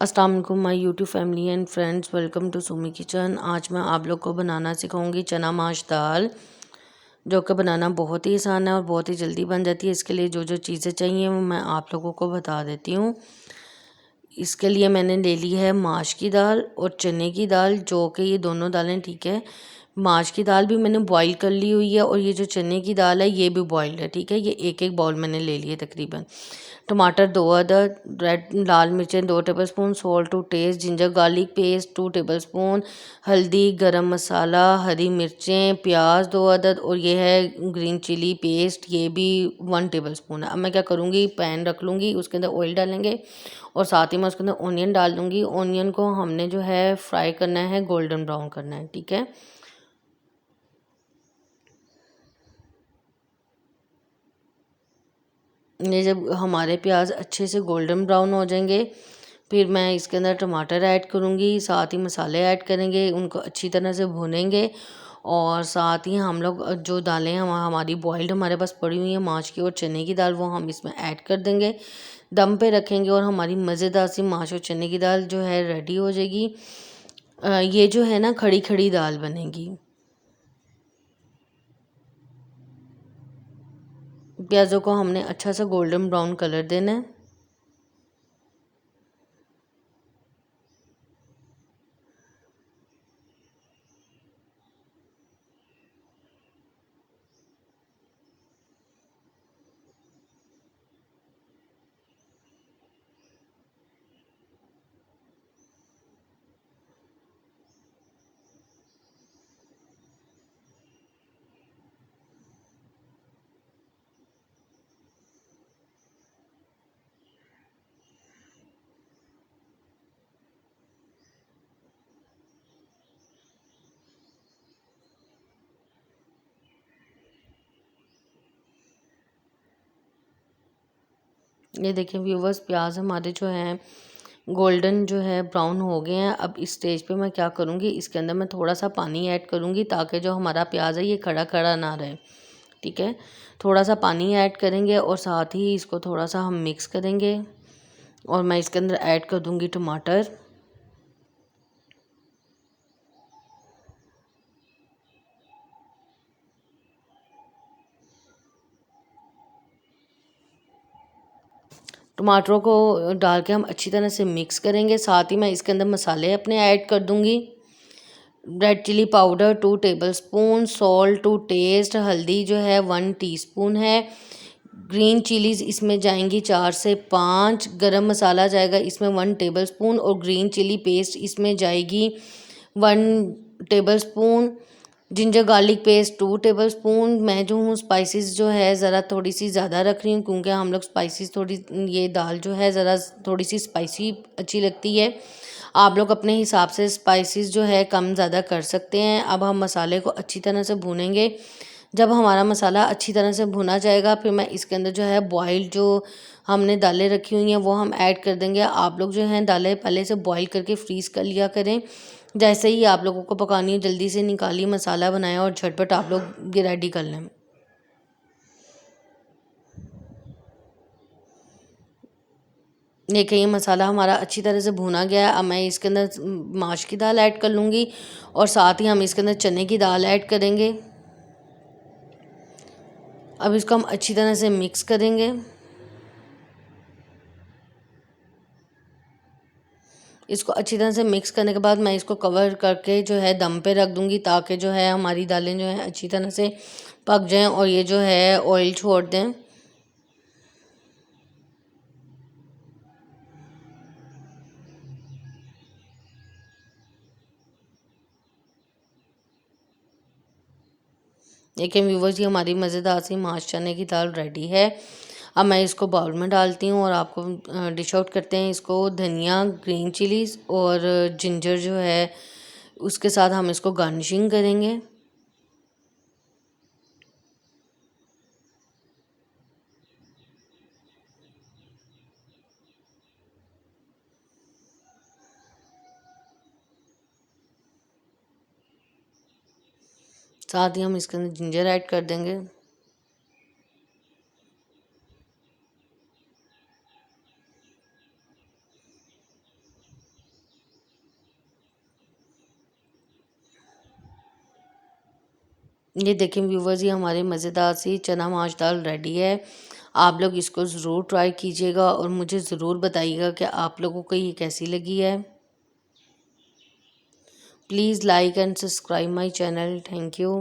अस्सलाम वालेकुम my YouTube family and friends, welcome to Sumi kitchen. आज मैं आप लोग को बनाना सिखाऊंगी चना माश दाल, जो कि बनाना बहुत ही आसान है और बहुत ही जल्दी बन जाती है। इसके लिए जो जो चीज़ें चाहिए वो मैं आप लोगों को बता देती हूँ। इसके लिए मैंने ले ली है माश की दाल और चने की दाल, जो कि ये दोनों दालें ठीक है। माश की दाल भी मैंने बॉईल कर ली हुई है और ये जो चने की दाल है ये भी बॉइल्ड है, ठीक है। ये एक एक बाउल मैंने ले लिए तकरीबन। टमाटर 2 अदद, रेड लाल मिर्चें 2 tablespoon, salt to taste, ginger garlic paste 2 tablespoon, हल्दी, गरम मसाला, हरी मिर्चें, प्याज 2 अदद और ये है ग्रीन चिली पेस्ट, ये भी 1 टेबलस्पून है। अब मैं क्या करूँगी, पैन रख लूँगी, उसके अंदर ऑयल डालेंगे और साथ ही मैं उसके अंदर ऑनियन डाल दूँगी। ऑनियन को हमने जो है फ्राई करना है, गोल्डन ब्राउन करना है, ठीक है। ये जब हमारे प्याज अच्छे से गोल्डन ब्राउन हो जाएंगे, फिर मैं इसके अंदर टमाटर ऐड करूँगी, साथ ही मसाले ऐड करेंगे, उनको अच्छी तरह से भूनेंगे। और साथ ही हम लोग जो दालें हमारी बॉइल्ड हमारे पास पड़ी हुई हैं, माश की और चने की दाल, वो हम इसमें ऐड कर देंगे, दम पे रखेंगे और हमारी मज़ेदार सी माश और चने की दाल जो है रेडी हो जाएगी। ये जो है ना खड़ी खड़ी दाल बनेगी। प्याज़ों को हमने अच्छा सा गोल्डन ब्राउन कलर देना है। ये देखें व्यूवर्स, प्याज हमारे जो हैं गोल्डन जो है ब्राउन हो गए हैं। अब इस स्टेज पे मैं क्या करूँगी, इसके अंदर मैं थोड़ा सा पानी ऐड करूँगी ताकि जो हमारा प्याज है ये खड़ा खड़ा ना रहे, ठीक है। थोड़ा सा पानी ऐड करेंगे और साथ ही इसको थोड़ा सा हम मिक्स करेंगे और मैं इसके अंदर ऐड कर दूँगी टमाटर। टमाटरों को डाल के हम अच्छी तरह से मिक्स करेंगे। साथ ही मैं इसके अंदर मसाले अपने ऐड कर दूँगी। Red chilli powder 2 tablespoon, salt to taste, हल्दी जो है 1 टीस्पून है, ग्रीन चिलीज़ इसमें जाएंगी 4 से 5, गरम मसाला जाएगा इसमें 1 टेबलस्पून और ग्रीन चिली पेस्ट इसमें जाएगी 1 tablespoon, ginger garlic paste 2 tablespoon. मैं जो हूँ स्पाइसेस जो है ज़रा थोड़ी सी ज़्यादा रख रही हूँ, क्योंकि हम लोग स्पाइसेस थोड़ी, ये दाल जो है ज़रा थोड़ी सी स्पाइसी अच्छी लगती है। आप लोग अपने हिसाब से स्पाइसेस जो है कम ज़्यादा कर सकते हैं। अब हम मसाले को अच्छी तरह से भूनेंगे। जब हमारा मसाला अच्छी तरह से भुना जाएगा, फिर मैं इसके अंदर जो है बॉइल्ड जो हमने दालें रखी हुई हैं वो हम ऐड कर देंगे। आप लोग जो हैं दालें पहले से बॉईल करके फ्रीज़ कर लिया करें। जैसे ही आप लोगों को पकानी हो जल्दी से निकालिए, मसाला बनाएं और झटपट आप लोग रेडी कर लें। देखिए ये मसाला हमारा अच्छी तरह से भुना गया है। अब मैं इसके अंदर माश की दाल ऐड कर लूँगी और साथ ही हम इसके अंदर चने की दाल ऐड करेंगे। अब इसको हम अच्छी तरह से मिक्स करेंगे। इसको अच्छी तरह से मिक्स करने के बाद मैं इसको कवर करके जो है दम पे रख दूँगी, ताकि जो है हमारी दालें जो हैं अच्छी तरह से पक जाएं और ये जो है ऑयल छोड़ दें। देखिए व्यूवर्स, ये हमारी मज़ेदार सी माश चने की दाल रेडी है। अब मैं इसको बाउल में डालती हूँ और आपको डिश आउट करते हैं। इसको धनिया, ग्रीन चिलीज़ और जिंजर जो है उसके साथ हम इसको गार्निशिंग करेंगे। साथ ही हम इसके अंदर जिंजर ऐड कर देंगे। ये देखें व्यूवर्स, ये हमारे मज़ेदार सी चना माश दाल रेडी है। आप लोग इसको ज़रूर ट्राई कीजिएगा और मुझे ज़रूर बताइएगा कि आप लोगों को ये कैसी लगी है। Please like and subscribe my channel. Thank you.